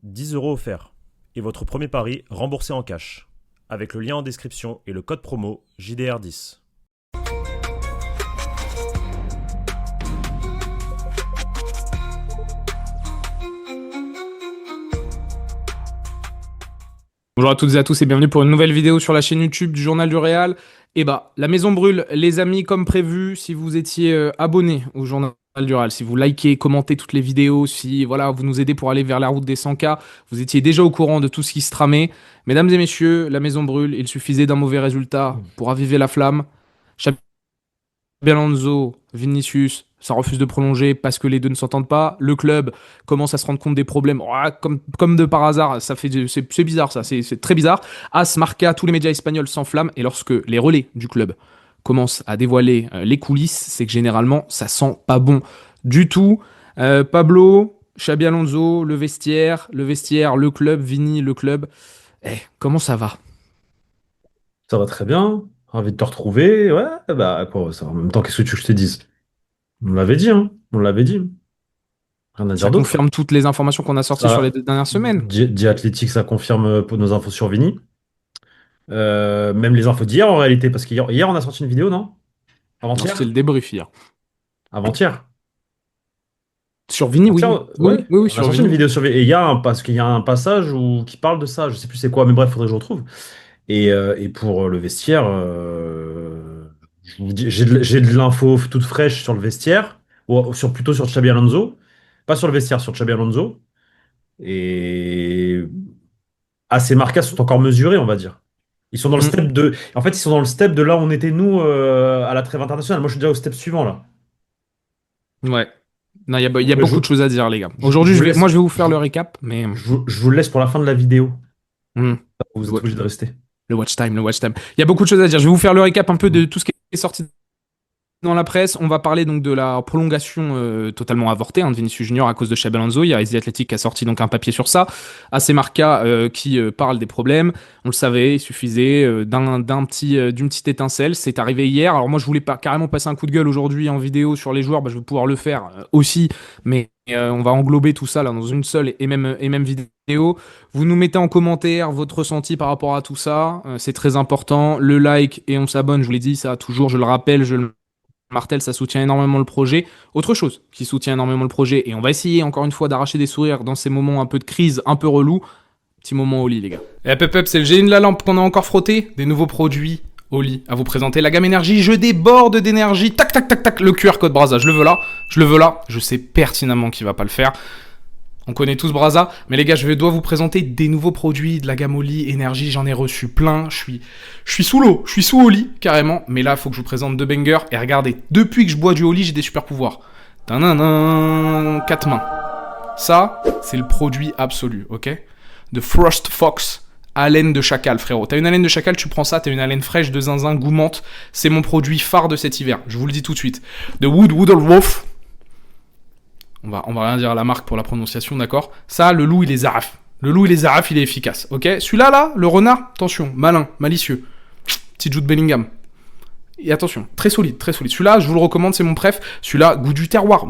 10 € offerts. Et votre premier pari remboursé en cash. Avec le lien en description et le code promo JDR10. Bonjour à toutes et à tous et bienvenue pour une nouvelle vidéo sur la chaîne YouTube du Journal du Réal. La maison brûle, les amis, comme prévu. Si vous étiez abonnés au Journal du Réal, si vous likez, commentez toutes les vidéos, si voilà, vous nous aidez pour aller vers la route des 100K, vous étiez déjà au courant de tout ce qui se tramait. Mesdames et messieurs, la maison brûle, il suffisait d'un mauvais résultat pour raviver la flamme. Xabi Alonso, Vinicius, ça refuse de prolonger parce que les deux ne s'entendent pas. Le club commence à se rendre compte des problèmes. Oh, comme de par hasard, c'est bizarre ça, c'est très bizarre. As, Marca, tous les médias espagnols s'enflamment. Et lorsque les relais du club commencent à dévoiler les coulisses, c'est que généralement, ça sent pas bon du tout. Pablo, Xabi Alonso, le vestiaire, le club, Vini, le club. Comment ça va? Ça va très bien. Ravi de te retrouver. Ouais, bah quoi, ça, en même temps, qu'est-ce que tu veux que je te dise? On l'avait dit, hein. On l'avait dit. Rien à Ça dire d'autre. confirme toutes les informations qu'on a sorties sur les Ça, 2 dernières semaines. Athletic, ça confirme pour nos infos sur Vini. Même les infos d'hier en réalité, parce qu'hier, on a sorti une vidéo, non? Non, c'était Avant-hier? le débrief hier. Avant-hier. Sur Vini, oui. Avant-hier, Oui, ouais. oui, oui, On a sur sorti une Vini. vidéo sur Vini. Et parce qu'il y a un passage qui parle de ça. Je sais plus c'est quoi, mais bref, faudrait que je retrouve. Et pour le vestiaire, je vous dis, j'ai de l'info toute fraîche sur le vestiaire, plutôt sur Xabi Alonso, pas sur le vestiaire, sur Xabi Alonso. Et ces marquas sont encore mesurés, on va dire. Ils sont dans le Mm. step de. En fait, ils sont dans le step de là où on était nous à la trêve internationale. Moi, je suis déjà au step suivant là. Ouais. Non, il y a Donc, beaucoup de choses à dire, les gars. je Aujourd'hui, vous laisse, moi, je vais vous faire je, le récap, mais je vous le laisse pour la fin de la vidéo. mm, Vous le, êtes wa- obligé de rester. le watch time, le watch time. Il y a beaucoup de choses à dire. Je vais vous faire le récap un peu de tout ce qui est sorti dans la presse. On va parler donc de la prolongation totalement avortée de Vinicius Junior à cause de Xabi Alonso. Il y a The Athletic qui a sorti donc un papier sur ça. AC Marca qui parle des problèmes. On le savait, il suffisait d'une petite étincelle. C'est arrivé hier. Alors moi, je voulais pas carrément passer un coup de gueule aujourd'hui en vidéo sur les joueurs. Je vais pouvoir le faire aussi, mais on va englober tout ça là dans une seule et même vidéo. Vous nous mettez en commentaire votre ressenti par rapport à tout ça. C'est très important. Le like et on s'abonne. Je vous l'ai dit, ça toujours. Je le rappelle. Martel, ça soutient énormément le projet. Autre chose qui soutient énormément le projet, et on va essayer encore une fois d'arracher des sourires dans ces moments un peu de crise, un peu relou. Petit moment au lit, les gars. Et hop, hop, hop, c'est le génie de la lampe qu'on a encore frotté. Des nouveaux produits au lit à vous présenter. La gamme énergie, je déborde d'énergie. Tac, tac, tac, tac. Le QR code Brasa, je le veux là. Je le veux là. Je sais pertinemment qu'il va pas le faire. On connaît tous Brasa, mais les gars, dois vous présenter des nouveaux produits de la gamme Oli énergie. J'en ai reçu plein. Je suis sous l'eau, je suis sous Oli carrément. Mais là, il faut que je vous présente deux bangers. Et regardez, depuis que je bois du Oli, j'ai des super pouvoirs. Tananan, 4 mains. Ça, c'est le produit absolu, ok? De Frost Fox, haleine de chacal, frérot. T'as une haleine de chacal, tu prends ça, t'as une haleine fraîche de zinzin gourmande. C'est mon produit phare de cet hiver. Je vous le dis tout de suite. De Woodle Wolf. On va rien dire à la marque pour la prononciation, d'accord? Ça, le loup, il est zaraf. Le loup, il est zaraf, il est efficace, ok? Celui-là, là, le renard, attention, malin, malicieux. Petit Jude Bellingham. Et attention, très solide, très solide. Celui-là, je vous le recommande, c'est mon préf. Celui-là, goût du terroir,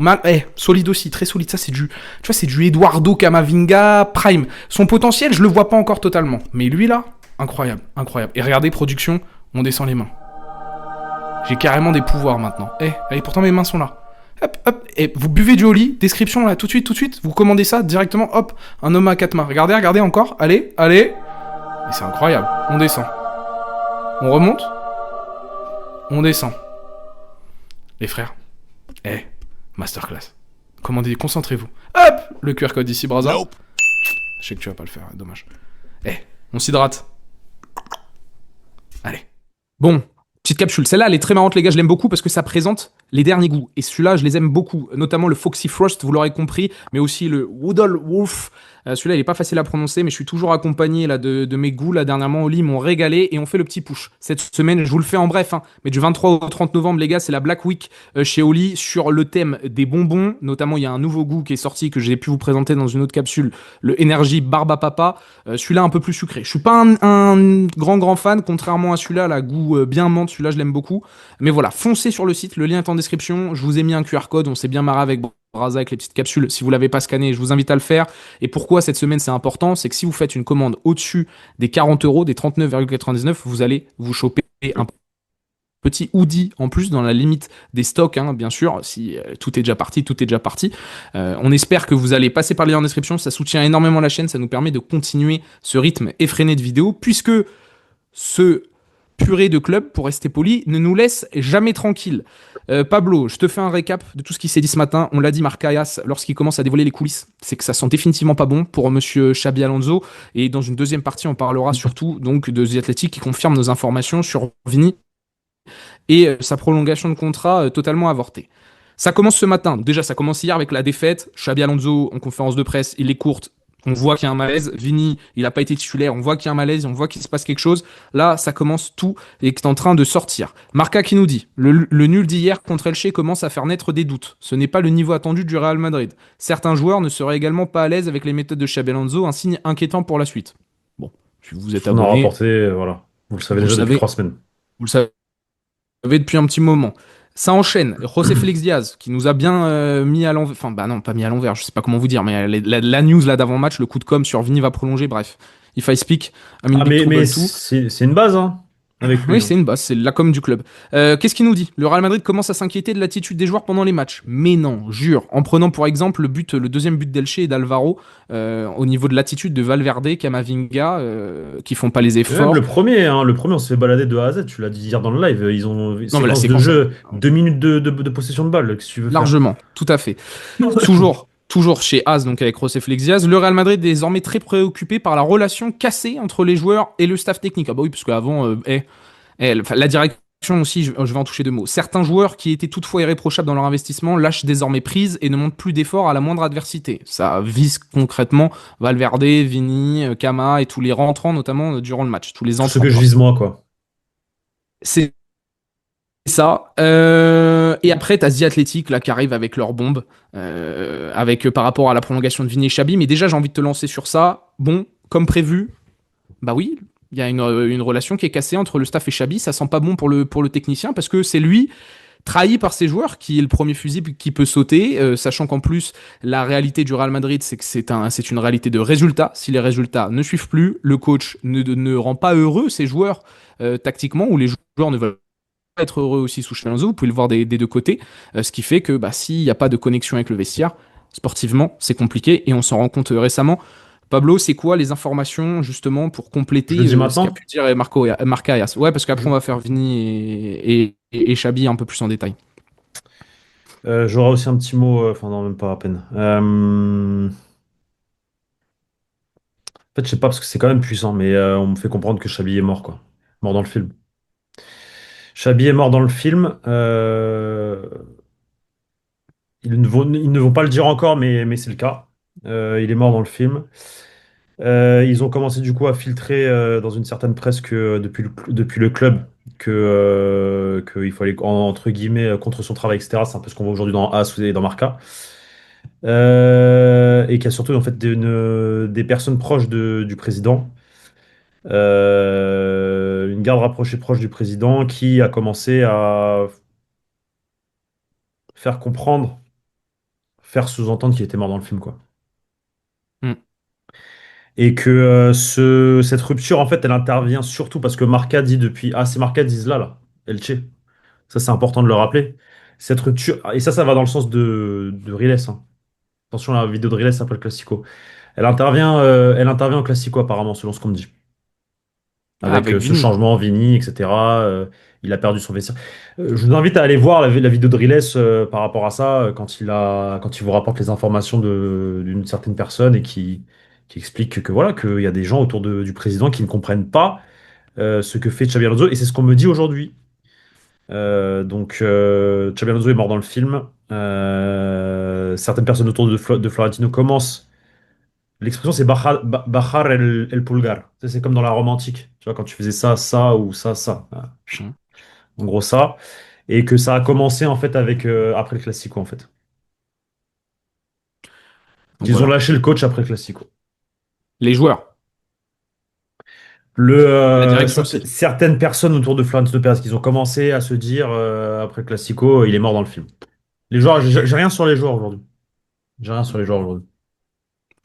solide aussi, très solide. Ça, c'est du Eduardo Camavinga Prime. Son potentiel, je le vois pas encore totalement. Mais lui, là, incroyable, incroyable. Et regardez, production, on descend les mains. J'ai carrément des pouvoirs maintenant. Pourtant, mes mains sont là. Hop, hop, et vous buvez du Oli, description là, tout de suite, vous commandez ça directement, hop, un homme à 4 mains. Regardez encore, allez. Et c'est incroyable, on descend. On remonte, on descend. Les frères, masterclass. Commandez, concentrez-vous. Hop, le QR code ici, Brasa. Nope. Je sais que tu vas pas le faire, dommage. On s'hydrate. Allez. Bon, petite capsule. Celle-là, elle est très marrante, les gars. Je l'aime beaucoup parce que ça présente les derniers goûts. Et celui-là, je les aime beaucoup. Notamment le Foxy Frost, vous l'aurez compris. Mais aussi le Woodle Wolf. Celui-là, il est pas facile à prononcer, mais je suis toujours accompagné là, de mes goûts. Là, dernièrement, au lit, ils m'ont régalé et on fait le petit push. Cette semaine, je vous le fais en bref, hein, mais du 23 au 30 novembre, les gars, c'est la Black Week chez Oli sur le thème des bonbons. Notamment, il y a un nouveau goût qui est sorti que j'ai pu vous présenter dans une autre capsule, le Energy Barba Papa. Celui-là, un peu plus sucré. Je suis pas un grand fan, contrairement à celui-là, la goût bien menthe. Celui-là, je l'aime beaucoup. Mais voilà, foncez sur le site, le lien est en description. Je vous ai mis un QR code, on s'est bien marré avec Rasa avec les petites capsules. Si vous l'avez pas scanné, je vous invite à le faire. Et pourquoi cette semaine c'est important, c'est que si vous faites une commande au-dessus des 40 euros, des 39,99, vous allez vous choper un petit hoodie en plus dans la limite des stocks, hein, bien sûr. Si tout est déjà parti, tout est déjà parti. On espère que vous allez passer par le lien en description. Ça soutient énormément la chaîne, ça nous permet de continuer ce rythme effréné de vidéos, puisque ce purée de club, pour rester poli, ne nous laisse jamais tranquille. Pablo, je te fais un récap de tout ce qui s'est dit ce matin. On l'a dit, Marc Ayas, lorsqu'il commence à dévoiler les coulisses, c'est que ça sent définitivement pas bon pour monsieur Xabi Alonso. Et dans une deuxième partie, on parlera surtout donc de The Athletic qui confirme nos informations sur Vini et sa prolongation de contrat totalement avortée. Ça commence ce matin. Déjà, ça commence hier avec la défaite. Xabi Alonso, en conférence de presse, il est courte. On voit qu'il y a un malaise. Vini, il n'a pas été titulaire. On voit qu'il y a un malaise. On voit qu'il se passe quelque chose. Là, ça commence tout et est en train de sortir. Marca qui nous dit le nul d'hier contre Elche commence à faire naître des doutes. Ce n'est pas le niveau attendu du Real Madrid. Certains joueurs ne seraient également pas à l'aise avec les méthodes de Xabi Alonso. Un signe inquiétant pour la suite. Bon, si vous êtes On a abonné, rapporté, voilà. Vous le savez vous le déjà depuis savez. 3 semaines. Vous le savez depuis un petit moment. Ça enchaîne. José Félix Diaz, qui nous a bien mis à l'envers. Enfin, bah non, pas mis à l'envers, je sais pas comment vous dire, mais la news là d'avant-match, le coup de com' sur Vini va prolonger, bref. If I speak, I'm in Ah, big trouble mais too. c'est une base, hein, avec lui. Oui, Hein. c'est une base, c'est la com du club. Qu'est-ce qu'il nous dit? Le Real Madrid commence à s'inquiéter de l'attitude des joueurs pendant les matchs. Mais non, jure. En prenant pour exemple le deuxième but d'Elche et d'Alvaro, au niveau de l'attitude de Valverde, Camavinga, qui font pas les Et même efforts. le premier, on s'est fait balader de A à Z. Tu l'as dit hier dans le live. Ils ont Non, mais la séquence de séquence, jeu, 2 minutes de possession de balle. Qu'est-ce que tu veux faire? largement, tout à fait. Toujours chez As, donc avec José Félix Diaz, le Real Madrid est désormais très préoccupé par la relation cassée entre les joueurs et le staff technique. Ah bah oui, parce qu'avant, la direction aussi, je vais en toucher deux mots. Certains joueurs qui étaient toutefois irréprochables dans leur investissement lâchent désormais prise et ne montent plus d'efforts à la moindre adversité. Ça vise concrètement Valverde, Vini, Kama et tous les rentrants, notamment durant le match. Tous les Tout ce entrants. que je vise moi, quoi. C'est ça. Et après, t'as The Athletic là qui arrive avec leur bombe, par rapport à la prolongation de Vini et Xabi. Mais déjà, j'ai envie de te lancer sur ça. Bon, comme prévu, bah oui, il y a une relation qui est cassée entre le staff et Xabi. Ça sent pas bon pour le technicien parce que c'est lui trahi par ses joueurs qui est le premier fusible qui peut sauter, sachant qu'en plus la réalité du Real Madrid c'est que c'est une réalité de résultats. Si les résultats ne suivent plus, le coach ne rend pas heureux ses joueurs tactiquement, ou les joueurs ne veulent être heureux aussi sous Xabi Alonso, vous pouvez le voir des deux côtés, ce qui fait que s'il n'y a pas de connexion avec le vestiaire, sportivement, c'est compliqué, et on s'en rend compte récemment. Pablo, c'est quoi les informations justement pour compléter Je le dis ce qu'a maintenant. pu dire Marc Arias? Ouais, parce qu'après on va faire Vini et Xabi un peu plus en détail. J'aurai aussi un petit mot, enfin non, même pas à peine. En fait, je sais pas parce que c'est quand même puissant, mais on me fait comprendre que Xabi est mort, quoi. Mort dans le film. Xabi est mort dans le film. Ils ne vont pas le dire encore, mais c'est le cas. Il est mort dans le film. Ils ont commencé du coup à filtrer dans une certaine presse que depuis le club que il fallait entre guillemets contre son travail, etc. C'est un peu ce qu'on voit aujourd'hui dans AS et dans Marca. Et qu'il y a surtout en fait des personnes proches du président, une garde rapprochée proche du président qui a commencé à faire comprendre, faire sous-entendre qu'il était mort dans le film, quoi. Hmm. Et que cette rupture, en fait, elle intervient surtout parce que Marca dit depuis. Ah, c'est Marca disent là, Elche. Ça, c'est important de le rappeler. Cette rupture. Et ça va dans le sens de Riles. Hein. Attention à la vidéo de Riles après le Classico. Elle intervient au Classico, apparemment, selon ce qu'on me dit. Ah, Avec avec ce Vini. changement, Vini, etc. Il a perdu son vestiaire. Je vous invite à aller voir la vidéo de Riles par rapport à ça, quand il vous rapporte les informations d'une certaine personne et qui explique que voilà, qu'il y a des gens autour du président qui ne comprennent pas ce que fait Xabi Alonso. Et c'est ce qu'on me dit aujourd'hui. Xabi Alonso est mort dans le film. Certaines personnes autour de Florentino commencent. L'expression, c'est bajar el pulgar. Tu sais, c'est comme dans la Rome antique. Tu vois, quand tu faisais ça, ça ou ça, ça. Voilà. Hmm. En gros, ça. Et que ça a commencé, en fait, après le Classico, en fait. Donc Qu'ils ont voilà. lâché le coach après le Classico. Les joueurs. Le, La direction aussi. certaines personnes autour de Florentino Pérez, qu'ils ont commencé à se dire, après le Classico, il est mort dans le film. Les joueurs, j'ai rien sur les joueurs aujourd'hui. J'ai rien sur les joueurs aujourd'hui.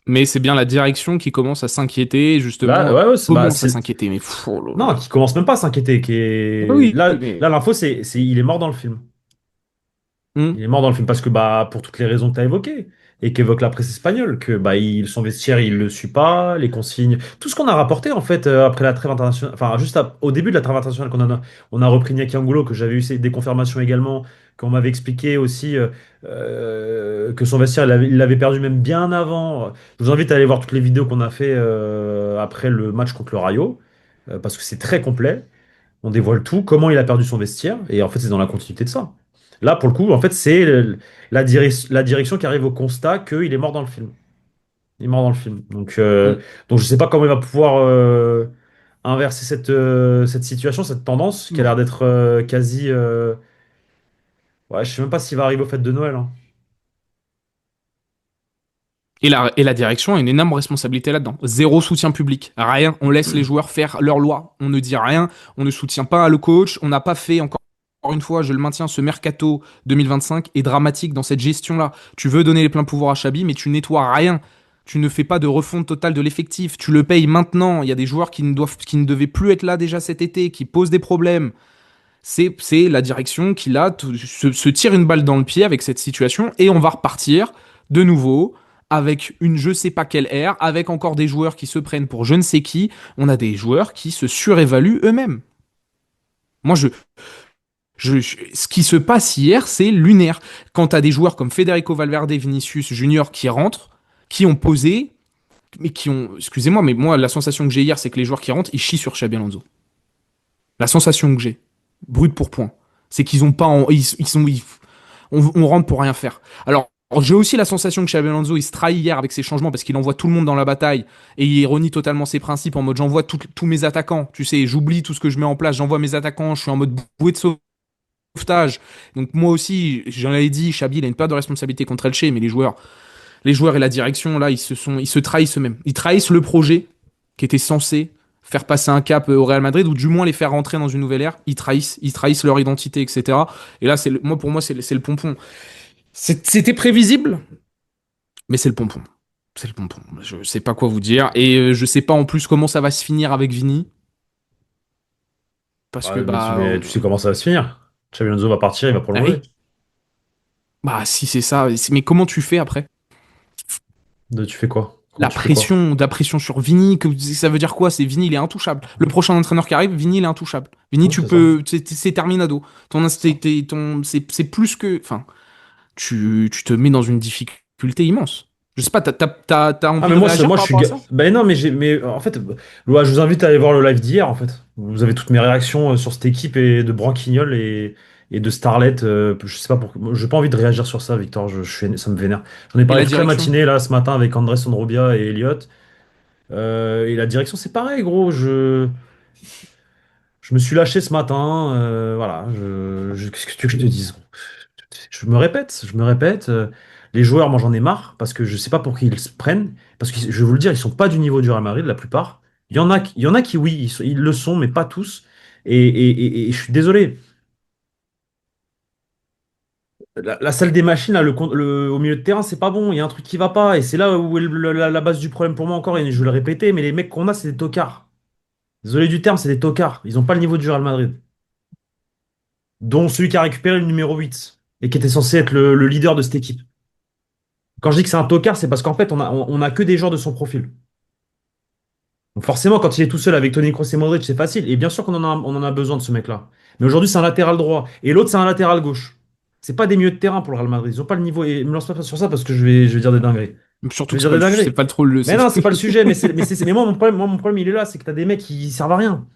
Mais c'est bien la direction qui commence à s'inquiéter, Là, justement, ouais, ouais, commence à s'inquiéter. Mais oh là non, là. qui commence même pas à s'inquiéter. Oui, Là, mais. l'info, il est mort dans le film. Hmm. Il est mort dans le film parce que bah pour toutes les raisons que tu as évoquées et qu'évoque la presse espagnole, que bah son vestiaire il le suit pas, les consignes, tout ce qu'on a rapporté en fait après la trêve internationale, enfin au début de la trêve internationale on a repris Iñaki Angulo que j'avais eu des confirmations également, qu'on m'avait expliqué aussi que son vestiaire il l'avait perdu même bien avant. Je vous invite à aller voir toutes les vidéos qu'on a fait après le match contre le Rayo parce que c'est très complet. On dévoile tout, comment il a perdu son vestiaire, et en fait, c'est dans la continuité de ça. Là, pour le coup, en fait, c'est la direction qui arrive au constat qu'il est mort dans le film. Il est mort dans le film. Hmm. Donc je sais pas comment il va pouvoir inverser cette situation, cette tendance qui a Bon. l'air d'être quasi. Ouais, je sais même pas s'il va arriver au fête de Noël, hein. Et la direction a une énorme responsabilité là-dedans. Zéro soutien public, rien. On laisse les joueurs faire leur loi. On ne dit rien, on ne soutient pas le coach. On n'a pas fait encore une fois, je le maintiens, ce mercato 2025 est dramatique dans cette gestion-là. Tu veux donner les pleins pouvoirs à Xabi, mais tu nettoies rien. Tu ne fais pas de refonte totale de l'effectif. Tu le payes maintenant. Il y a des joueurs qui ne devaient plus être là déjà cet été, qui posent des problèmes. C'est la direction qui là se tire une balle dans le pied avec cette situation et on va repartir de nouveau avec une je sais pas quelle ère, avec encore des joueurs qui se prennent pour je ne sais qui. On a des joueurs qui se surévaluent eux-mêmes. Moi, ce qui se passe hier, c'est lunaire. Quand tu as des joueurs comme Federico Valverde, Vinicius Junior qui rentrent, qui ont posé, mais qui ont. Excusez-moi, mais moi, la sensation que j'ai hier, c'est que les joueurs qui rentrent, ils chient sur Xabi Alonso. La sensation que j'ai, brut pour point, c'est qu'ils ont pas. On rentre pour rien faire. Alors, j'ai aussi la sensation que Xabi Alonso, il se trahit hier avec ses changements parce qu'il envoie tout le monde dans la bataille et il renie totalement ses principes en mode j'envoie tous mes attaquants. Tu sais, j'oublie tout ce que je mets en place, j'envoie mes attaquants, je suis en mode bouée de sauvetage. Donc moi aussi, j'en avais dit, Xabi, il a une part de responsabilité contre Elche, mais les joueurs et la direction, là, ils se trahissent eux-mêmes. Ils trahissent le projet qui était censé faire passer un cap au Real Madrid, ou du moins les faire rentrer dans une nouvelle ère. Ils trahissent leur identité, etc. Et là, pour moi, c'est le pompon. C'était prévisible, mais c'est le pompon. C'est le pompon. Je sais pas quoi vous dire. Et je sais pas en plus comment ça va se finir avec Vini. Parce que, Ouais, mais tu sais comment ça va se finir. Xabi Alonso va partir, il va ah prolonger. oui. Bah, si c'est ça. Mais comment tu fais après? Tu fais quoi? Comment La tu fais quoi? pression, de la pression sur Vini, ça veut dire quoi? C'est Vini, il est intouchable. Le prochain entraîneur qui arrive, Vini, il est intouchable. Vini, Ouais, tu c'est ça. peux, c'est terminado. C'est plus que, enfin, tu te mets dans une difficulté immense. Je sais pas, t'as Ah envie mais de réagir moi je par suis rapport à ça? ben non mais en fait je vous invite à aller voir le live d'hier en fait. Vous avez toutes mes réactions sur cette équipe et de Branquignol et de Starlet je sais pas pourquoi j'ai pas envie de réagir sur ça Victor, ça me vénère. J'en ai Et parlé la toute la direction? matinée là ce matin avec Andrés Sonrobia et Elliot. Et la direction c'est pareil gros, je me suis lâché ce matin voilà, qu'est-ce que tu veux que je te dise? Je me répète. Les joueurs, moi j'en ai marre parce que je sais pas pour qui ils se prennent. Parce que je vais vous le dire, ils sont pas du niveau du Real Madrid, la plupart. Il y en a qui, oui, ils le sont, mais pas tous. Et je suis désolé. La salle des machines, là, au milieu de terrain, c'est pas bon. Il y a un truc qui va pas. Et c'est là où est la base du problème pour moi encore. Et je vais le répéter, mais les mecs qu'on a, c'est des tocards. Désolé du terme, c'est des tocards. Ils ont pas le niveau du Real Madrid. Dont celui qui a récupéré le numéro 8 et qui était censé être le leader de cette équipe. Quand je dis que c'est un tocard, c'est parce qu'en fait, on a que des joueurs de son profil. Donc forcément, quand il est tout seul avec Toni Kroos et Modric, c'est facile. Et bien sûr on en a besoin de ce mec-là. Mais aujourd'hui, c'est un latéral droit. Et l'autre, c'est un latéral gauche. C'est pas des milieux de terrain pour le Real Madrid. Ils ont pas le niveau. Et me lance pas sur ça parce que je vais dire des dingueries. Je Surtout vais que c'est dire pas, des c'est dingueries. pas trop le. Mais non, c'est pas le sujet. Mais moi, mon problème, il est là. C'est que t'as des mecs qui servent à rien.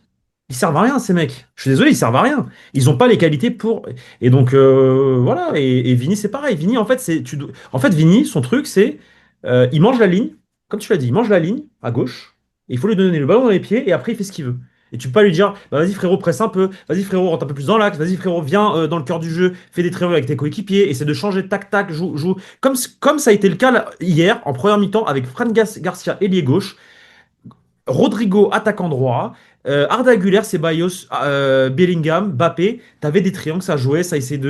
Ils servent à rien, ces mecs. Je suis désolé, ils servent à rien. Ils n'ont pas les qualités pour. Et donc, voilà. Et Vini, c'est pareil. Vini, en fait, en fait, Vini, son truc, c'est. Il mange la ligne. Comme tu l'as dit, il mange la ligne à gauche. Et il faut lui donner le ballon dans les pieds. Et après, il fait ce qu'il veut. Et tu peux pas lui dire, bah, vas-y frérot, presse un peu. Vas-y frérot, rentre un peu plus dans l'axe. Vas-y frérot, viens dans le cœur du jeu. Fais des triangles avec tes coéquipiers. Essaie de changer, tac, tac, joue, joue. Comme ça a été le cas hier, en première mi-temps, avec Fran Garcia, ailier gauche. Rodrigo, attaquant droit. Arda Güler, Ceballos, Bellingham, Mbappé, t'avais des triangles, ça jouait, ça essayait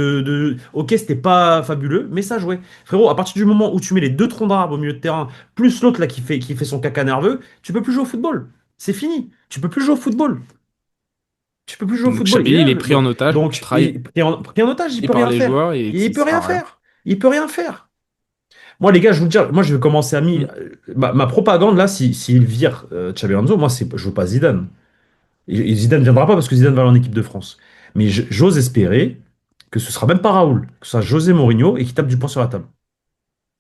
Ok, c'était pas fabuleux, mais ça jouait. Frérot, à partir du moment où tu mets les deux troncs d'arbre au milieu de terrain, plus l'autre là qui fait son caca nerveux, tu peux plus jouer au football. C'est fini. Tu peux plus jouer au football. Tu peux plus jouer au Donc football. Xabi, il est pris en otage, Donc, trahi pris en otage, il peut par rien les faire. joueurs et Il qui peut sert rien à rien. faire. Il peut rien faire. Moi, les gars, je vous le dis, moi, je vais commencer à Mm. ma propagande là, s'il vire Xabi Alonso, moi, je veux pas Zidane. Et Zidane ne viendra pas parce que Zidane va aller en équipe de France. Mais j'ose espérer que ce sera même pas Raoul, que ce sera José Mourinho et qui tape du poing sur la table.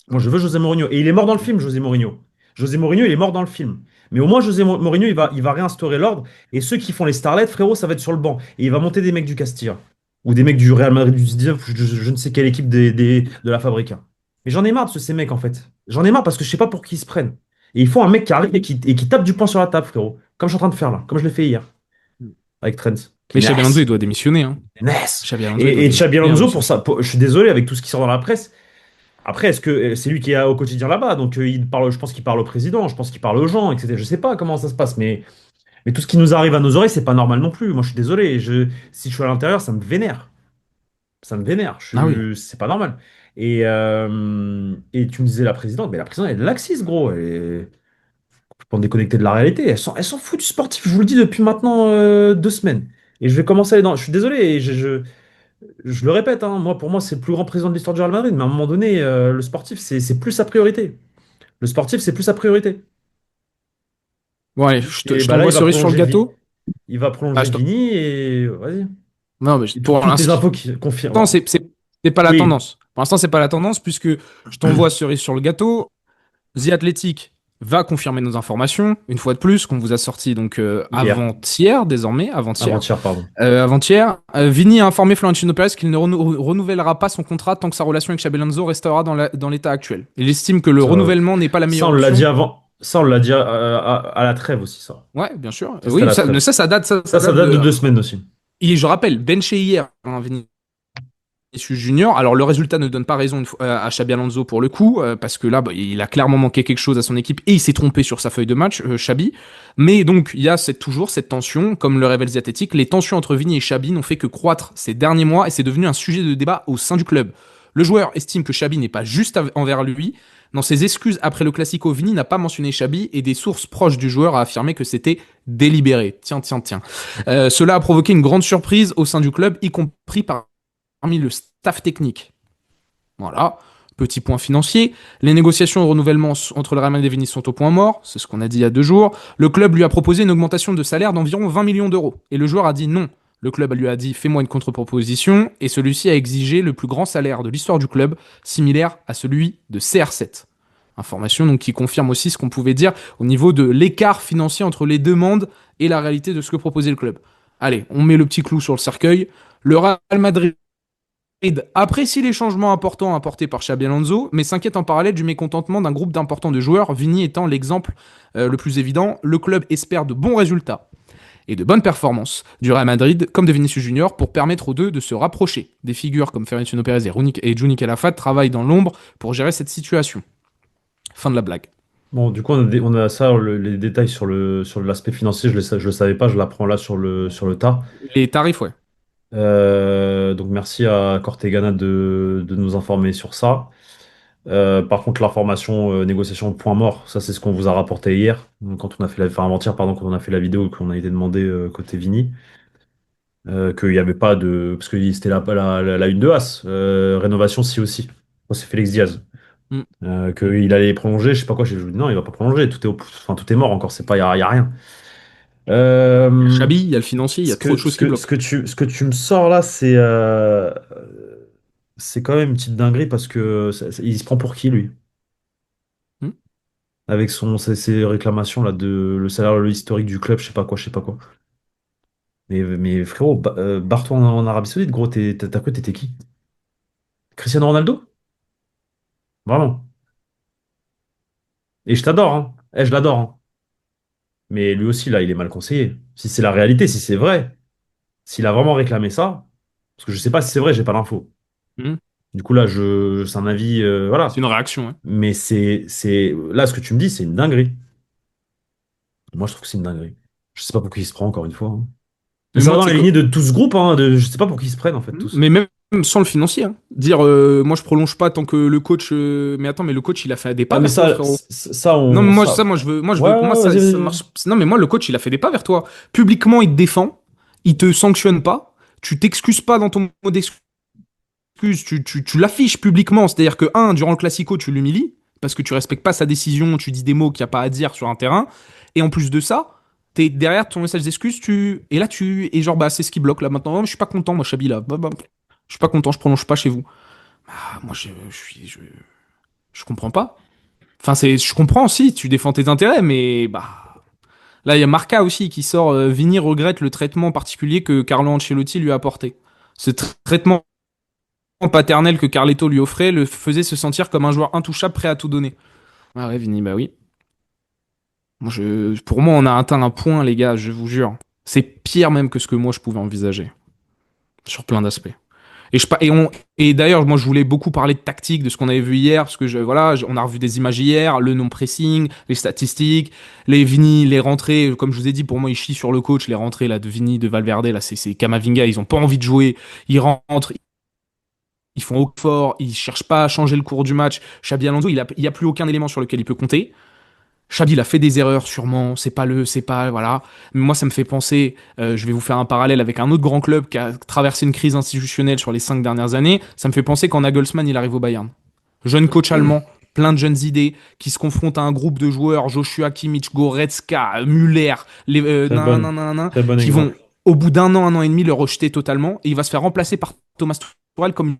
Moi, je veux José Mourinho. Et il est mort dans le film, José Mourinho. José Mourinho, il est mort dans le film. Mais au moins, José Mourinho, il va réinstaurer l'ordre. Et ceux qui font les starlets, frérot, ça va être sur le banc. Et il va monter des mecs du Castilla. Ou des mecs du Real Madrid du 19, ou je ne sais quelle équipe de la Fabrica. Mais j'en ai marre de ces mecs, en fait. J'en ai marre parce que je sais pas pour qui ils se prennent. Et il faut un mec qui arrive et qui tape du poing sur la table, frérot. Comme je suis en train de faire là. Comme je l'ai fait hier. Avec Trent. Qui Mais Xabi Alonso, il naisse. doit démissionner. Hein. Naisse. Xabi Alonso, il doit Et Xabi démissionner Alonso, aussi. pour ça, je suis désolé avec tout ce qui sort dans la presse. Après, est-ce que c'est lui qui est au quotidien là-bas? Donc, il parle, je pense qu'il parle au président, je pense qu'il parle aux gens, etc. Je sais pas comment ça se passe, mais tout ce qui nous arrive à nos oreilles, c'est pas normal non plus. Moi, je suis désolé. Si je suis à l'intérieur, ça me vénère. Ça me vénère. Ah oui. C'est pas normal. Et tu me disais la présidente, mais la présidente, elle est laxiste, gros. Elle est complètement déconnectée de la réalité. Elle s'en fout du sportif. Je vous le dis depuis maintenant 2 semaines. Et je vais commencer à aller dans. Je suis désolé. Je le répète, hein, pour moi, c'est le plus grand président de l'histoire du Real Madrid. Mais à un moment donné, le sportif, c'est plus sa priorité. Le sportif, c'est plus sa priorité. Bon, allez, Et je bah là, t'envoie il va cerise sur le prolonger gâteau. Il va Ah, prolonger Vini et vas-y. non, mais Et pour toutes les l'instant, infos qui confirment. Voilà. c'est pas la Oui, tendance. Pour l'instant, c'est pas la tendance, puisque je t'envoie cerise sur le gâteau. The Athletic va confirmer nos informations, une fois de plus, qu'on vous a sorti donc hier, avant-hier, désormais, avant-hier. avant-hier, pardon. Avant-hier, Vini a informé Florentino Pérez qu'il ne renouvellera pas son contrat tant que sa relation avec Xabi Alonso restera dans l'état actuel. Il estime que le Ça, renouvellement n'est pas la ça, meilleure on l'a option. dit avant. Ça, on l'a dit à la trêve aussi, ça. Ouais, bien sûr. Ça, c'était à Oui, la ça, trêve. mais ça date, ça Ça date date de de. 2 semaines aussi. Et je rappelle, benché hier, hein, Vinicius Junior. Alors le résultat ne donne pas raison à Xabi Alonso pour le coup, parce que là, bah, il a clairement manqué quelque chose à son équipe et il s'est trompé sur sa feuille de match, Xabi. Mais donc il y a toujours cette tension, comme le révèle The Athletic. Les tensions entre Vini et Xabi n'ont fait que croître ces derniers mois et c'est devenu un sujet de débat au sein du club. Le joueur estime que Xabi n'est pas juste envers lui. Dans ses excuses après le Classico, Vini n'a pas mentionné Xabi et des sources proches du joueur a affirmé que c'était délibéré. Tiens, tiens, tiens. Cela a provoqué une grande surprise au sein du club, y compris parmi le staff technique. Voilà. Petit point financier. Les négociations au renouvellement entre le Real Madrid et Vini sont au point mort. C'est ce qu'on a dit il y a 2 jours. Le club lui a proposé une augmentation de salaire d'environ 20 millions d'euros. Et le joueur a dit non. Le club lui a dit fais-moi une contre-proposition. Et celui-ci a exigé le plus grand salaire de l'histoire du club, similaire à celui de CR7. Information donc qui confirme aussi ce qu'on pouvait dire au niveau de l'écart financier entre les demandes et la réalité de ce que proposait le club. Allez, on met le petit clou sur le cercueil. Le Real Madrid apprécie les changements importants apportés par Xabi Alonso, mais s'inquiète en parallèle du mécontentement d'un groupe d'importants de joueurs, Vini étant l'exemple le plus évident. Le club espère de bons résultats et de bonnes performances du Real Madrid comme de Vinicius Junior pour permettre aux deux de se rapprocher. Des figures comme Florentino Pérez et Juni Calafat travaillent dans l'ombre pour gérer cette situation. Fin de la blague. Bon, du coup, on a ça, les détails sur l'aspect financier, je le savais pas, je l'apprends là sur le tas. Les tarifs, ouais. Donc merci à Cortegana de nous informer sur ça. Par contre, l'information négociation de point mort, ça c'est ce qu'on vous a rapporté hier, quand on a fait enfin avant-hier, pardon, quand on a fait la vidéo, qu'on a été demandé côté Vini, qu'il n'y avait pas de, parce que c'était la une de As, rénovation si aussi. Bon, c'est Félix Diaz. Mm. Qu'il allait prolonger, je sais pas quoi, je lui dis non, il va pas prolonger, enfin, tout est mort encore, c'est pas, y a rien. Il y a Euh, Xabi, il y a le financier, il y a ce trop de que, choses ce qui que, ce bloquent. que tu me sors là, c'est quand même une petite dinguerie parce que il se prend pour qui, lui? Hmm. Avec ses réclamations là de le salaire le historique du club, je sais pas quoi, je sais pas quoi. Mais frérot, barre-toi en Arabie Saoudite, gros, t'as quoi, t'étais qui? Cristiano Ronaldo? Vraiment. Et je t'adore, hein. Je l'adore, hein. Mais lui aussi, là, il est mal conseillé. Si c'est la réalité, si c'est vrai, s'il a vraiment réclamé ça, parce que je sais pas si c'est vrai, j'ai pas l'info. Hmm. Du coup, là, c'est un avis, C'est voilà. une réaction, hein. Mais là, ce que tu me dis, c'est une dinguerie. Moi, je trouve que c'est une dinguerie. Je sais pas pour qui il se prend, encore une fois, hein. Mais Mais ça va moi, dans tu sais les que. lignées de tout ce groupe, hein, je sais pas pour qui ils se prennent, en fait, tous. Mais même sans le financier, hein. Dire, moi, je prolonge pas tant que le coach. Mais attends, mais le coach, il a fait des pas Ah, mais vers toi, ça, frérot. on. Ça... Moi, je veux, Ouais, moi, ouais, vas-y, ça vas-y. marche. Non, mais moi, le coach, il a fait des pas vers toi. Publiquement, il te défend, il te sanctionne pas, tu t'excuses pas dans ton mot d'excuse, tu l'affiches publiquement. C'est-à-dire que, durant le Classico, tu l'humilies, parce que tu respectes pas sa décision, tu dis des mots qu'il n'y a pas à dire sur un terrain. Et en plus de ça, t'es derrière ton message d'excuse, et là, et genre, bah, c'est ce qui bloque, là, maintenant. Oh, je suis pas content, moi, Chabi, là. Bah, je suis pas content, je prolonge pas chez vous. Moi, je comprends pas. Enfin, je comprends aussi, tu défends tes intérêts, mais bah. Là, il y a Marca aussi qui sort. Vini regrette le traitement particulier que Carlo Ancelotti lui a apporté. Ce traitement paternel que Carletto lui offrait le faisait se sentir comme un joueur intouchable prêt à tout donner. Ah ouais, Vini, bah oui. Pour moi, on a atteint un point, les gars, je vous jure. C'est pire même que ce que moi je pouvais envisager. Sur plein d'aspects. Et d'ailleurs, moi, je voulais beaucoup parler de tactique, de ce qu'on avait vu hier, parce que on a revu des images hier, le non-pressing, les statistiques, les Vini, les rentrées. Comme je vous ai dit, pour moi, ils chient sur le coach, les rentrées là de Vini, de Valverde, là, c'est Camavinga, ils ont pas envie de jouer, ils rentrent, ils font au fort, ils cherchent pas à changer le cours du match. Xabi Alonso, il y a plus aucun élément sur lequel il peut compter. Xabi, il a fait des erreurs sûrement, voilà. Mais moi, ça me fait penser, je vais vous faire un parallèle avec un autre grand club qui a traversé une crise institutionnelle sur les 5 dernières années. Ça me fait penser quand Nagelsmann, il arrive au Bayern. Jeune coach allemand, plein de jeunes idées, qui se confrontent à un groupe de joueurs, Joshua Kimmich, Goretzka, Müller, Très bonne, très bon qui vont, exemple. au bout d'un an et demi, le rejeter totalement. Et il va se faire remplacer par Thomas Tuchel comme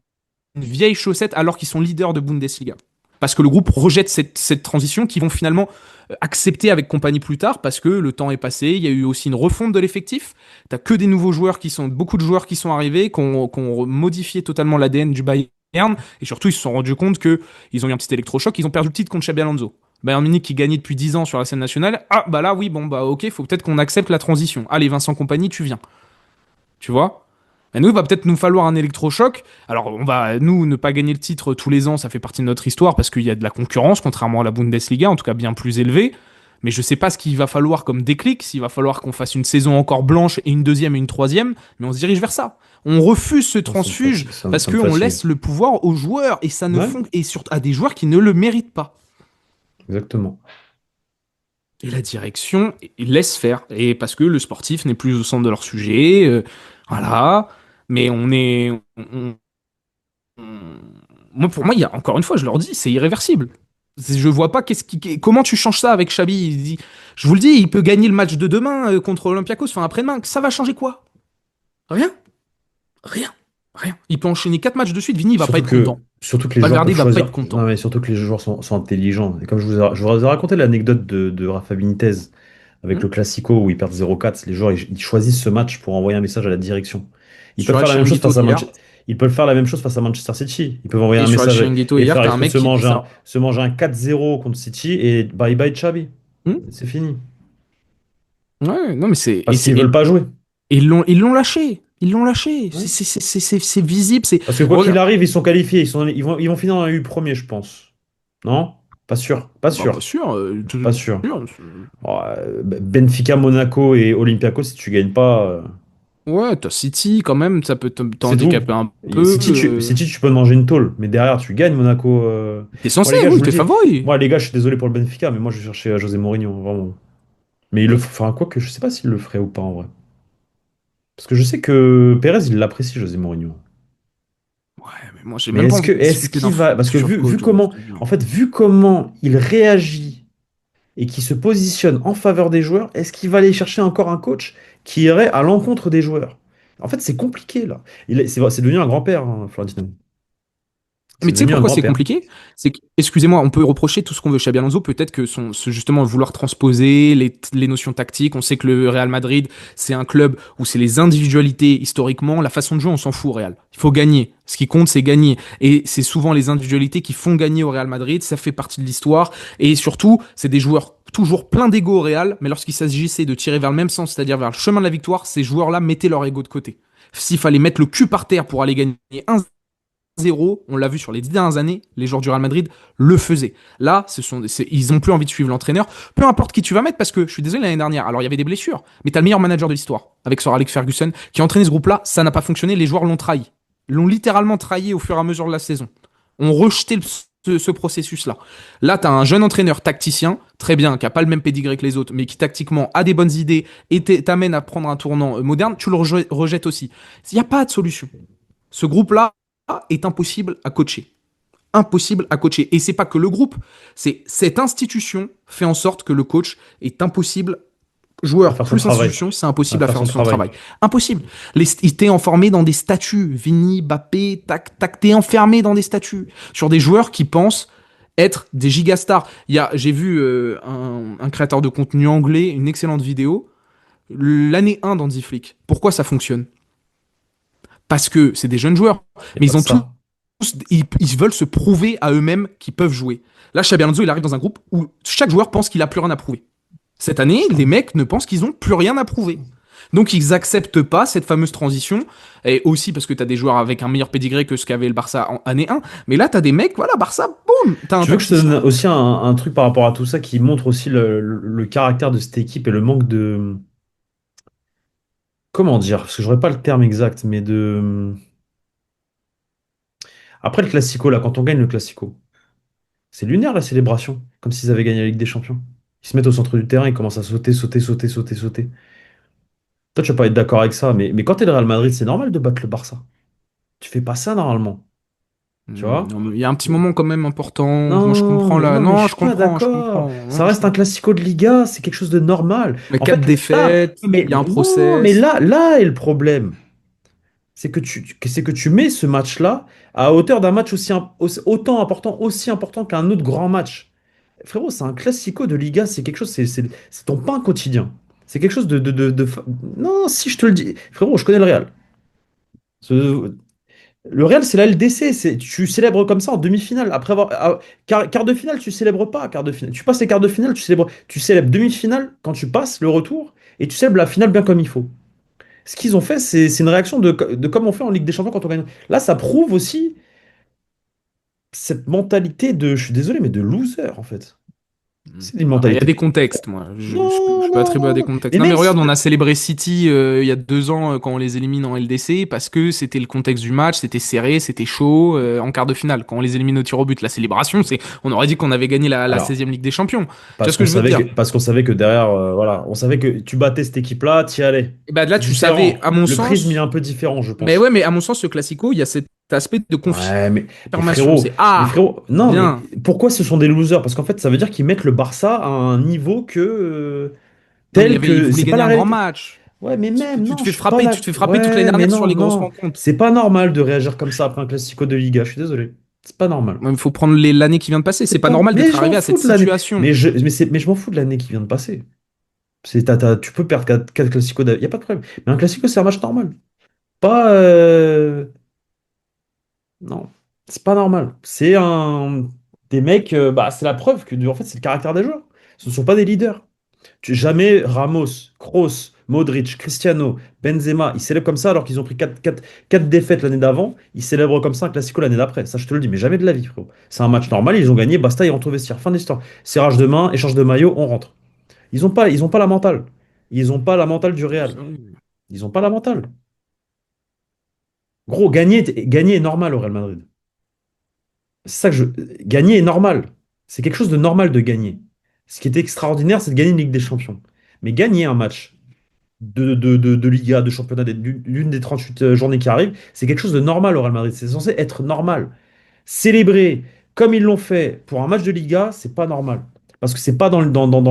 une vieille chaussette alors qu'ils sont leaders de Bundesliga. Parce que le groupe rejette cette transition qu'ils vont finalement accepter avec compagnie plus tard parce que le temps est passé. Il y a eu aussi une refonte de l'effectif. T'as que des nouveaux joueurs beaucoup de joueurs qui sont arrivés, qui ont modifié totalement l'ADN du Bayern. Et surtout, ils se sont rendus compte qu'ils ont eu un petit électrochoc. Ils ont perdu le titre contre Xabi Alonso. Bayern Munich qui gagnait depuis 10 ans sur la scène nationale. Ah, bah là, oui, bon, bah ok, faut peut-être qu'on accepte la transition. Allez, Vincent Compagnie, tu viens. Tu vois. Et nous, il va peut-être nous falloir un électrochoc. Alors, on va, nous, ne pas gagner le titre tous les ans, ça fait partie de notre histoire parce qu'il y a de la concurrence, contrairement à la Bundesliga, en tout cas bien plus élevée. Mais je sais pas ce qu'il va falloir comme déclic, s'il va falloir qu'on fasse une saison encore blanche et une deuxième et une troisième, mais on se dirige vers ça. On refuse ce Ça me transfuge fatigue, parce ça me qu'on fatigue. laisse le pouvoir aux joueurs et ça ne Ouais, font et surtout à des joueurs qui ne le méritent pas. exactement. Et la direction laisse faire. Et parce que le sportif n'est plus au centre de leur sujet, voilà. Mais moi, pour moi, encore une fois, je leur dis, c'est irréversible. Je vois pas comment tu changes ça avec Xabi. Je vous le dis, il peut gagner le match de demain contre Olympiakos, enfin après-demain. Ça va changer quoi? Rien. Rien. Rien. Il peut enchaîner 4 matchs de suite. Vini, il va pas Surtout être content. surtout que les joueurs Valverde, peuvent il va pas choisir. être content. Non, mais surtout que les joueurs sont intelligents. Et comme je vous ai raconté l'anecdote de Rafa Benitez avec Hmm. le Classico où ils perdent 0-4, les joueurs ils choisissent ce match pour envoyer un message à la direction. Ils peuvent Sur El faire la même chose Chiringuito face à d'hier. Ils peuvent faire la même chose face à Manchester City. Ils peuvent envoyer Et un sur El message Chiringuito et hier, faire t'as un mec qui dit ça. se manger un 4-0 contre City et bye bye Xabi. Hmm. C'est fini. Ouais, non, mais Parce qu'ils veulent pas jouer. ils l'ont lâché. Ils l'ont lâché. Ouais. C'est visible. Parce que quoi qu'il Regarde. arrive, ils sont qualifiés. Ils vont finir dans les 8 premiers, je pense. Non? Pas sûr. Pas Bah, pas sûr. sûr. Pas sûr. Sûr. Oh, Benfica, Monaco et Olympiakos, si tu gagnes pas, Ouais, t'as City quand même, ça peut c'est tout. t'handicaper un Et peu. City, tu peux te manger une tôle, mais derrière, tu gagnes Monaco. T'es Moi, censé, les gars, je oui, vous le t'es dis. favori. Moi, les gars, je suis désolé pour le Benfica, mais moi, je vais chercher José Mourinho, vraiment. Mais il le Hmm. enfin, quoi que je sais pas s'il le ferait ou pas en vrai. Parce que je sais que Pérez, il l'apprécie, José Mourinho. Ouais, mais moi j'ai Mais même pas envie de est-ce discuter d'un qu'il va. Parce que futur vu coach, moi, je comment. te dis. En fait, vu comment il réagit et qui se positionne en faveur des joueurs, est-ce qu'il va aller chercher encore un coach qui irait à l'encontre des joueurs? En fait, c'est compliqué là. C'est devenu un grand-père, hein, Florentino. Mais C'est tu sais devenu un pourquoi c'est grand-père. compliqué? C'est que, excusez-moi, on peut reprocher tout ce qu'on veut Xabi Alonso, peut-être que justement vouloir transposer les notions tactiques. On sait que le Real Madrid, c'est un club où c'est les individualités historiquement, la façon de jouer, on s'en fout au Real. Il faut gagner. Ce qui compte, c'est gagner. Et c'est souvent les individualités qui font gagner au Real Madrid. Ça fait partie de l'histoire. Et surtout, c'est des joueurs toujours pleins d'ego au Real, mais lorsqu'il s'agissait de tirer vers le même sens, c'est-à-dire vers le chemin de la victoire, ces joueurs-là mettaient leur ego de côté. S'il fallait mettre le cul par terre pour aller gagner 1 1-0, on l'a vu sur les 10 dernières années, les joueurs du Real Madrid le faisaient. Là, ils n'ont plus envie de suivre l'entraîneur. Peu importe qui tu vas mettre, parce que je suis désolé, l'année dernière, alors il y avait des blessures, mais tu as le meilleur manager de l'histoire, avec Sir Alex Ferguson, qui a entraîné ce groupe-là, ça n'a pas fonctionné, les joueurs l'ont trahi. Ils l'ont littéralement trahi au fur et à mesure de la saison. On rejeté ce processus-là. Là, tu as un jeune entraîneur tacticien, très bien, qui n'a pas le même pédigré que les autres, mais qui tactiquement a des bonnes idées et t'amène à prendre un tournant moderne, tu le rejettes aussi. Il n'y a pas de solution. Ce groupe-là est impossible à coacher. Impossible à coacher. Et c'est pas que le groupe, c'est cette institution fait en sorte que le coach est impossible. À Joueur faire son plus travail. institution, c'est À impossible à faire faire son son travail. travail. Impossible. Il était enfermé dans des statuts. Vini, Bappé, tac, tac, t'es enfermé dans des statuts. Sur des joueurs qui pensent être des gigastars. J'ai vu un créateur de contenu anglais, une excellente vidéo. L'année 1 d'Andy Flick. Pourquoi ça fonctionne? Parce que c'est des jeunes joueurs. Il n'y Mais a pas ils de ont tous ça. ils veulent se prouver à eux-mêmes qu'ils peuvent jouer. Là, Xabi Alonso, il arrive dans un groupe où chaque joueur pense qu'il a plus rien à prouver. Cette année, les mecs ne pensent qu'ils ont plus rien à prouver. Donc, ils acceptent pas cette fameuse transition. Et aussi parce que tu as des joueurs avec un meilleur pédigré que ce qu'avait le Barça en année 1. Mais là, tu as des mecs, voilà, Barça, boum, tu as un Tu veux que je te donne tacticien. aussi un truc par rapport à tout ça qui montre aussi le caractère de cette équipe et le manque de... Comment dire? Parce que j'aurais pas le terme exact, mais de... Après le Classico, là, quand on gagne le Classico, c'est lunaire la célébration, comme s'ils avaient gagné la Ligue des Champions. Ils se mettent au centre du terrain, ils commencent à sauter, sauter, sauter, sauter, sauter. Toi, tu vas pas être d'accord avec ça, mais quand t'es le Real Madrid, c'est normal de battre le Barça. Tu fais pas ça normalement, tu vois? Non, mais il y a un petit moment quand même important. Moi, je Non, comprends mais là. non, mais je Non, suis pas je d'accord. comprends. Ça Non, reste un classico de Liga, c'est quelque chose de normal. Mais En 4 fait, là, défaites, mais il y a un non, mais process. là est le problème. C'est que tu mets ce match-là à hauteur d'un match autant important, aussi important qu'un autre grand match. Frérot, c'est un classico de Liga, c'est quelque chose, c'est ton pain quotidien. C'est quelque chose Non, si je te le dis. Frérot, je connais le Real. Le Real, c'est la LDC. Tu célèbres comme ça en demi-finale. Après avoir. Quart de finale, tu célèbres pas. Quart de finale. Tu passes les quarts de finale, tu célèbres demi-finale quand tu passes le retour et tu célèbres la finale bien comme il faut. Ce qu'ils ont fait, c'est une réaction de comme on fait en Ligue des Champions quand on gagne. Là, ça prouve aussi cette mentalité de, je suis désolé, mais de loser en fait. C'est une Il y a mentalité. des contextes, moi. Je Non, peux non, attribuer à des non. contextes. Mais Non, mais même si. regarde, on a célébré City il y a 2 ans quand on les élimine en LDC parce que c'était le contexte du match, c'était serré, c'était chaud en quart de finale. Quand on les élimine au tir au but, la célébration, on aurait dit qu'on avait gagné la Alors, 16e Ligue des Champions. Tu vois parce ce que qu'on je veux te savait dire? que derrière, voilà, on savait que tu battais cette équipe-là, t'y allais. Et bah là, C'est tu savais, différent. à mon Le prisme, il est sens, un peu différent, je mais pense. ouais, mais à mon sens, ce classico, il y a cet aspect de Ouais, mais confirmation. frérot, C'est ah, non, mais bien. pourquoi ce sont des losers? Parce qu'en fait, ça veut dire qu'ils mettent le Barça à un niveau Non, mais tel il que voulait c'est pas gagner la un grand réalité. match. Ouais, mais même, Tu non, te je fais suis pas frapper, là. tu te fais frapper toutes les Ouais, mais dernières sur non, les grosses non. rencontres. C'est pas normal de réagir comme ça après un classico de Liga. Je suis désolé. C'est pas normal. Il faut prendre l'année qui vient de passer. C'est C'est pas pas. normal Mais d'être je m'en arrivé à fous cette de l'année. situation. Mais je m'en fous de l'année qui vient de passer. Tu peux perdre quatre classicos. Il y a pas de problème. Mais un classico, c'est un match normal. Pas. Non, c'est pas normal. C'est un des mecs, bah, c'est la preuve que en fait c'est le caractère des joueurs. Ce ne sont pas des leaders. Jamais Ramos, Kroos, Modric, Cristiano, Benzema, ils célèbrent comme ça alors qu'ils ont pris quatre défaites l'année d'avant. Ils célèbrent comme ça un classico l'année d'après. Ça, je te le dis, mais jamais de la vie, frérot. C'est un match normal, ils ont gagné, basta, ils rentrent au vestiaire. Fin de l'histoire. Serrage de main, échange de maillot, on rentre. Ils ont pas la mentale. Ils ont pas la mentale du Real. Ils ont pas la mentale. Gros, gagner est normal au Real Madrid. C'est ça que je. Gagner est normal. C'est quelque chose de normal de gagner. Ce qui est extraordinaire, c'est de gagner une Ligue des Champions. Mais gagner un match de Liga, de championnat, d'une des 38 journées qui arrivent, c'est quelque chose de normal au Real Madrid. C'est censé être normal. Célébrer comme ils l'ont fait pour un match de Liga, c'est pas normal. Parce que c'est pas dans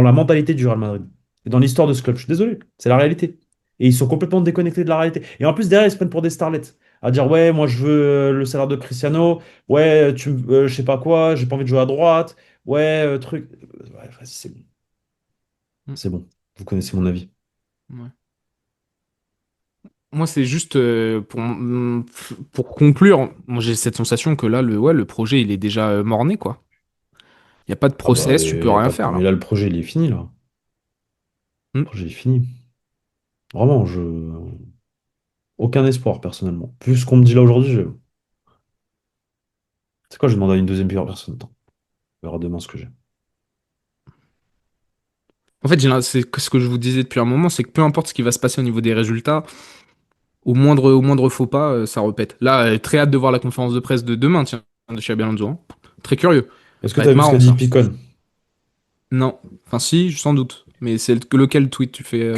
la mentalité du Real Madrid. Et dans l'histoire de ce club. Je suis désolé. C'est la réalité. Et ils sont complètement déconnectés de la réalité. Et en plus, derrière, ils se prennent pour des starlets. À dire, ouais, moi, je veux le salaire de Cristiano. Ouais, je sais pas quoi, j'ai pas envie de jouer à droite. Ouais, truc. Ouais, vas-y, c'est bon. Mm. C'est bon. Vous connaissez mon avis. Ouais. Moi, c'est juste pour conclure, moi j'ai cette sensation que là, le projet, il est déjà mort-né, quoi. Il n'y a pas de Ah bah, process, tu peux y a rien pas de faire, problème. Mais là. là, le projet, il est fini, là. Le Mm. projet est fini. Vraiment, aucun espoir, personnellement. Plus ce qu'on me dit là aujourd'hui, C'est quoi, je vais demander à une deuxième personne. Attends, on verra demain ce que j'ai. En fait, c'est ce que je vous disais depuis un moment, c'est que peu importe ce qui va se passer au niveau des résultats, au moindre faux pas, ça repète. Là, très hâte de voir la conférence de presse de demain, tiens, de Xabi Alonso, hein. Très curieux. Est-ce que Ça va tu as être vu ce qu'a marrant, dit ça. Picon? Non. Enfin, si, sans doute. Mais c'est lequel tweet tu fais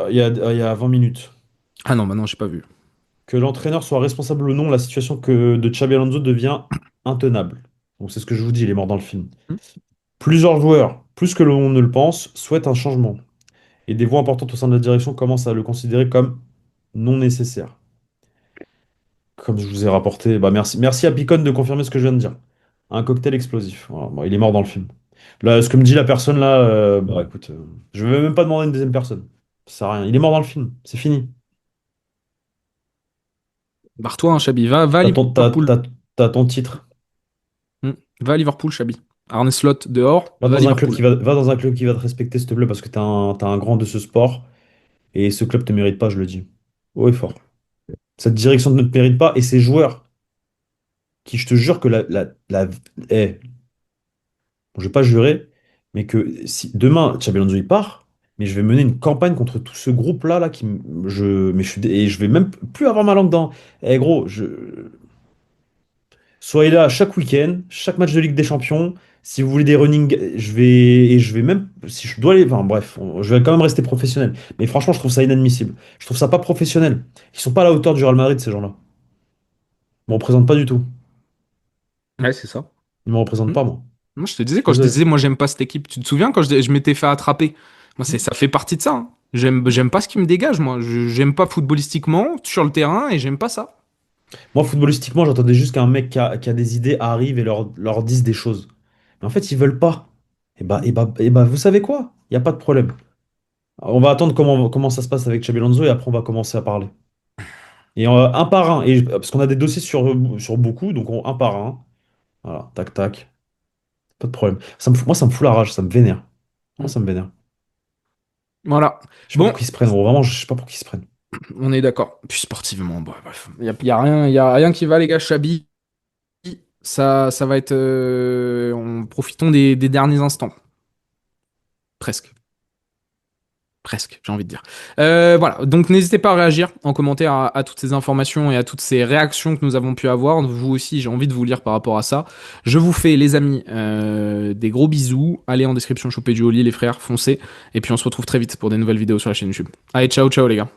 Il y a 20 minutes. Ah non, bah non, j'ai pas vu. Que l'entraîneur soit responsable ou non, la situation de Xabi Alonso devient intenable. Donc c'est ce que je vous dis, il est mort dans le film. Hmm. Plusieurs joueurs, plus que l'on ne le pense, souhaitent un changement. Et des voix importantes au sein de la direction commencent à le considérer comme non nécessaire. Comme je vous ai rapporté, bah merci, merci à Picon de confirmer ce que je viens de dire. Un cocktail explosif. Voilà, bon, il est mort dans le film. Là, ce que me dit la personne là, bah écoute, je vais même pas demander à une deuxième personne. Ça sert à rien. Il est mort dans le film. C'est fini. Barre-toi, hein, Chabi. Va à T'as ton, t'as, Liverpool. t'as- t'as ton titre. Hmm. Va à Liverpool, Chabi. Arne Slot dehors, Va va à dans un club Liverpool. va dans un club qui va te respecter, s'il te plaît, parce que t'es un grand de ce sport. Et ce club te mérite pas, je le dis. Haut et fort. Cette direction ne te mérite pas. Et ces joueurs, qui je te jure que eh, bon, je vais pas jurer, mais que si demain Xabi Alonso il part, mais je vais mener une campagne contre tout ce groupe-là, là, mais et je vais même plus avoir ma langue dans. Eh gros, soyez là chaque week-end, chaque match de Ligue des Champions. Si vous voulez des running, je vais même, si je dois aller, enfin bref, je vais quand même rester professionnel. Mais franchement, je trouve ça inadmissible. Je trouve ça pas professionnel. Ils sont pas à la hauteur du Real Madrid, ces gens-là. Ils me représentent pas du tout. Ouais, c'est ça. Ils me représentent Hmm. pas, moi. Moi, je te disais, quand je Désolé. disais, moi, j'aime pas cette équipe, tu te souviens quand je m'étais fait attraper? Moi, ça fait partie de ça, hein. J'aime pas ce qui me dégage, moi. J'aime pas footballistiquement, sur le terrain, et j'aime pas ça. Moi, footballistiquement, j'attendais juste qu'un mec qui a des idées arrive et leur dise des choses. Mais en fait, ils veulent pas. Vous savez quoi? Il n'y a pas de problème. On va attendre comment ça se passe avec Xabi Alonso et après, on va commencer à parler. Et un par un, parce qu'on a des dossiers sur beaucoup, donc un par un. Voilà, tac, tac. Pas de problème. Moi, ça me fout la rage, ça me vénère. Moi, Hmm. ça me vénère. Voilà. Je sais pas Bon, pour qui ils se prennent, gros. Vraiment, je sais pas pour qui ils se prennent. on est d'accord. Puis sportivement, bah, bref. Y a rien qui va, les gars. Chabi, ça va être. Profitons des derniers instants. Presque. Presque, j'ai envie de dire. Voilà, donc n'hésitez pas à réagir en commentaire à toutes ces informations et à toutes ces réactions que nous avons pu avoir. Vous aussi, j'ai envie de vous lire par rapport à ça. Je vous fais, les amis, des gros bisous. Allez en description, choper du Oli, les frères, foncez. Et puis on se retrouve très vite pour des nouvelles vidéos sur la chaîne YouTube. Allez, ciao, ciao les gars.